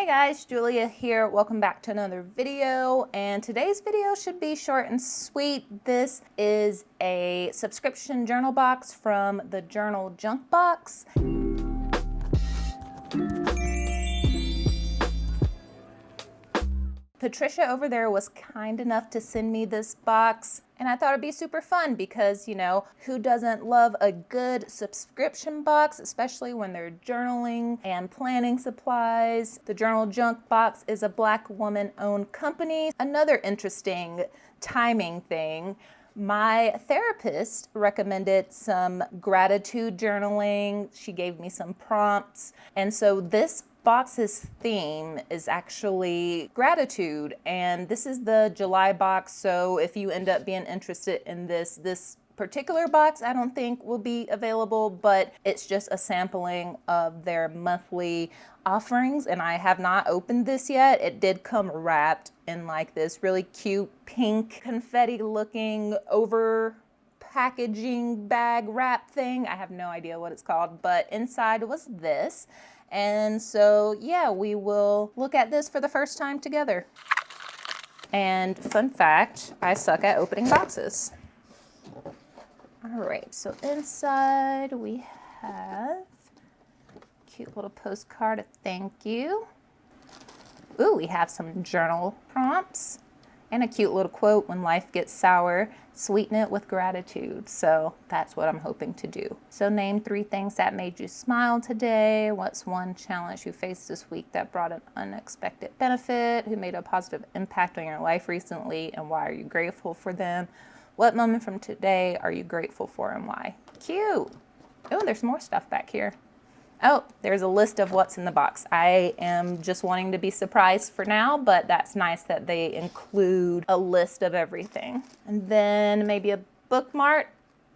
guys, Julia here. Welcome back to another video, and today's video should be short and sweet. This is a subscription journal box from the Journal Junk Box. Patricia over there was kind enough to send me this box, and I thought it'd be super fun because, you know, who doesn't love a good subscription box, especially when they're journaling and planning supplies. The Journal Junk Box is a Black woman-owned company. Another interesting timing thing, my therapist recommended some gratitude journaling. She gave me some prompts, and so this box's theme is actually gratitude, and this is the July box. So if you end up being interested in this particular box, I don't think will be available, but it's just a sampling of their monthly offerings, and I have not opened this yet. It did come wrapped in like this really cute pink confetti looking over packaging bag wrap thing. I have no idea what it's called, but inside was this. And so, yeah, we will look at this for the first time together. And fun fact, I suck at opening boxes. All right, so inside we have a cute little postcard of thank you. Ooh, we have some journal prompts and a cute little quote, when life gets sour, sweeten it with gratitude. So that's what I'm hoping to do. So name 3 things that made you smile today. What's one challenge you faced this week that brought an unexpected benefit? Who made a positive impact on your life recently, and why are you grateful for them? What moment from today are you grateful for, and why? Cute. Oh, there's more stuff back here. Oh, there's a list of what's in the box. I am just wanting to be surprised for now, but that's nice that they include a list of everything. And then maybe a bookmark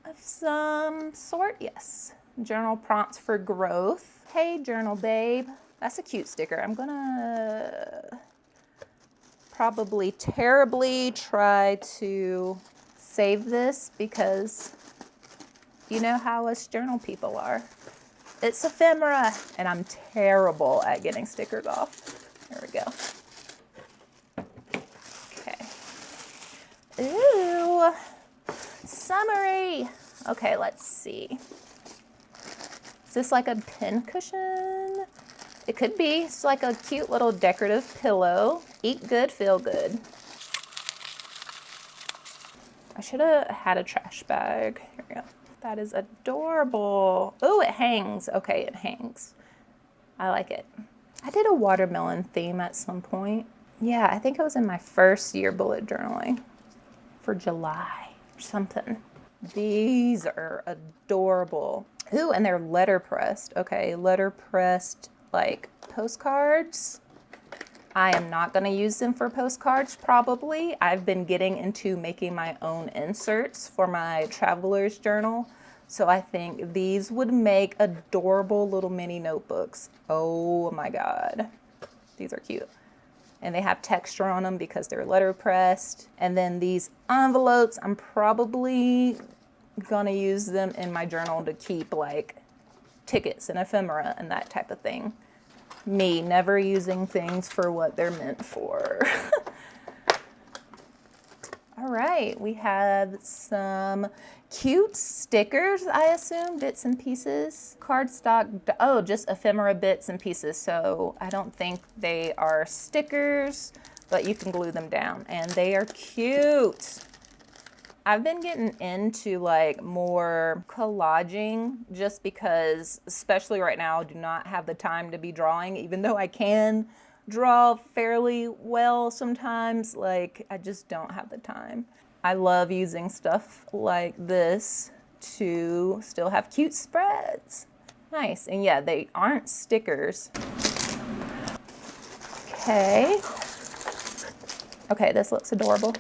of some sort. Yes. Journal prompts for growth. Hey, journal babe. That's a cute sticker. I'm gonna probably terribly try to save this because you know how us journal people are. It's ephemera, and I'm terrible at getting stickers off. Here we go. Okay. Ooh, summary. Okay, let's see. Is this like a pin cushion? It could be. It's like a cute little decorative pillow. Eat good, feel good. I should have had a trash bag. Here we go. That is adorable. Oh, it hangs. Okay, it hangs. I like it. I did a watermelon theme at some point. Yeah, I think it was in my first year bullet journaling for July or something. These are adorable. Ooh, and they're letterpressed. Okay, letterpressed like postcards. I am not going to use them for postcards probably. I've been getting into making my own inserts for my traveler's journal. So I think these would make adorable little mini notebooks. Oh my God. These are cute. And they have texture on them because they're letterpressed. And then these envelopes, I'm probably going to use them in my journal to keep like tickets and ephemera and that type of thing. Me never using things for what they're meant for. All right, we have some cute stickers, I assume, bits and pieces. Cardstock, oh, just ephemera bits and pieces. So I don't think they are stickers, but you can glue them down, and they are cute. I've been getting into like more collaging just because, especially right now, I do not have the time to be drawing, even though I can draw fairly well sometimes. Like, I just don't have the time. I love using stuff like this to still have cute spreads. Nice. And yeah, they aren't stickers. Okay. Okay, this looks adorable.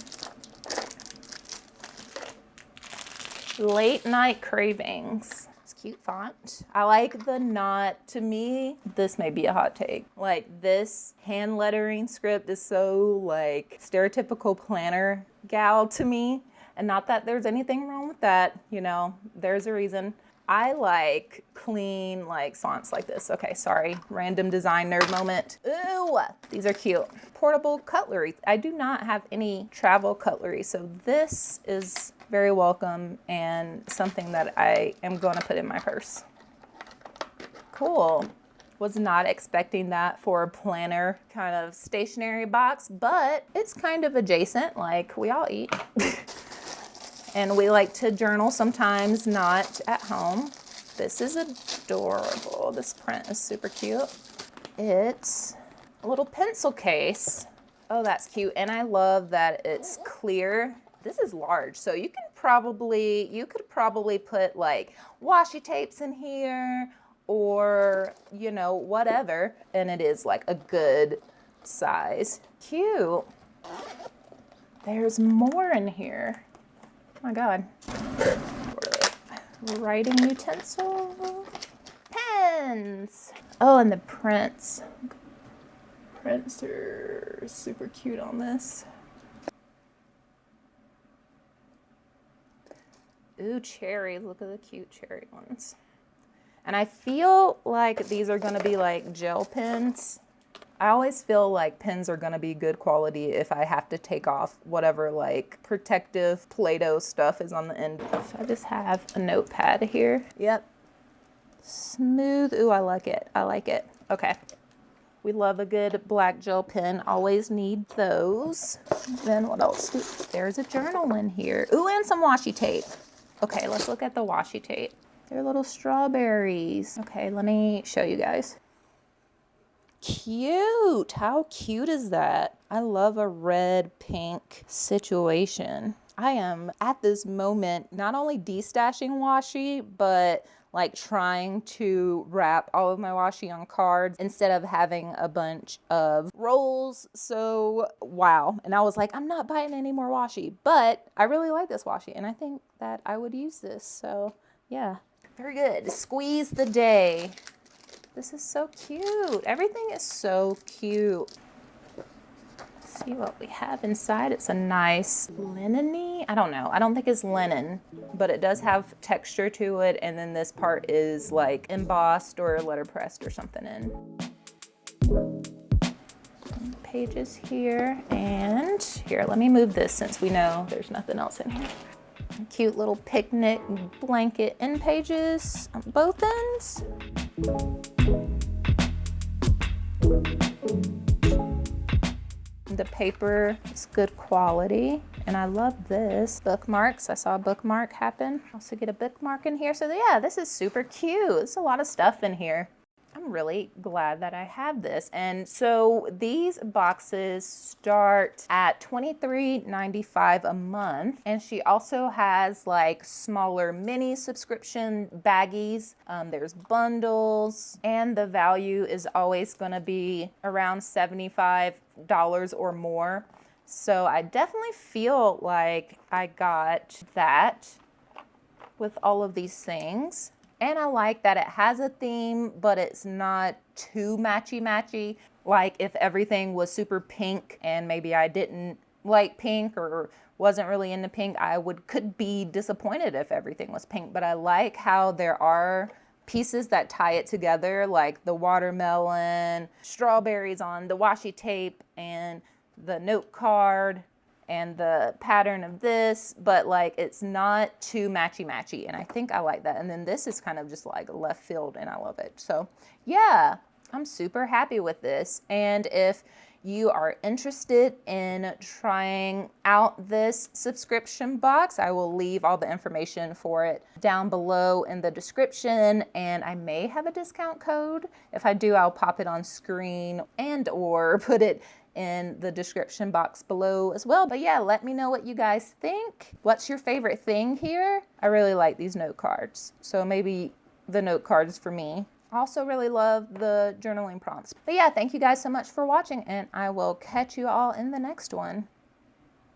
Late night cravings. It's cute font. I like the not, to me, this may be a hot take. Like, this hand lettering script is so like stereotypical planner gal to me. And not that there's anything wrong with that, you know, there's a reason. I like clean like fonts like this. Okay, sorry, random design nerd moment. Ooh, these are cute. Portable cutlery. I do not have any travel cutlery, so this is very welcome and something that I am going to put in my purse. Cool. Was not expecting that for a planner kind of stationery box, but it's kind of adjacent, like we all eat. And we like to journal sometimes, not at home. This is adorable. This print is super cute. It's a little pencil case. Oh, that's cute. And I love that it's clear. This is large, so you could probably put like washi tapes in here or, you know, whatever. And it is like a good size. Cute. There's more in here. Oh my God. Writing utensil. Pens. Oh, and the prints. Prints are super cute on this. Ooh, cherry. Look at the cute cherry ones. And I feel like these are going to be like gel pens. I always feel like pens are going to be good quality if I have to take off whatever like protective Play-Doh stuff is on the end. So I just have a notepad here. Yep. Smooth. Ooh, I like it. I like it. Okay. We love a good black gel pen. Always need those. Then what else? There's a journal in here. Ooh, and some washi tape. Okay, let's look at the washi tape. They're little strawberries. Okay, let me show you guys. Cute. How cute is that? I love a red pink situation. I am at this moment not only destashing washi, but like trying to wrap all of my washi on cards instead of having a bunch of rolls. So wow. And I was like, I'm not buying any more washi, but I really like this washi and I think that I would use this. So yeah, very good. Squeeze the day. This is so cute. Everything is so cute. Let's see what we have inside. It's a nice linen-y. I don't know. I don't think it's linen, but it does have texture to it. And then this part is like embossed or letterpressed or something in. Pages here. And here, let me move this since we know there's nothing else in here. Cute little picnic blanket end pages on both ends. The paper is good quality and I love this. Bookmarks, I saw a bookmark happen. Also get a bookmark in here. So yeah, this is super cute. There's a lot of stuff in here. I'm really glad that I have this. And so these boxes start at $23.95 a month. And she also has like smaller mini subscription baggies. There's bundles and the value is always gonna be around $75 or more. So I definitely feel like I got that with all of these things. And I like that it has a theme, but it's not too matchy-matchy. Like if everything was super pink and maybe I didn't like pink or wasn't really into pink, could be disappointed if everything was pink. But I like how there are pieces that tie it together, like the watermelon, strawberries on the washi tape, and the note card, and the pattern of this, but like it's not too matchy-matchy, and I think I like that. And then this is kind of just like left field and I love it. So yeah, I'm super happy with this. And if you are interested in trying out this subscription box, I will leave all the information for it down below in the description, and I may have a discount code. If I do, I'll pop it on screen and or put it in the description box below as well. But yeah, let me know what you guys think. What's your favorite thing here? I really like these note cards, so maybe the note cards for me. I also really love the journaling prompts. But yeah, thank you guys so much for watching, and I will catch you all in the next one.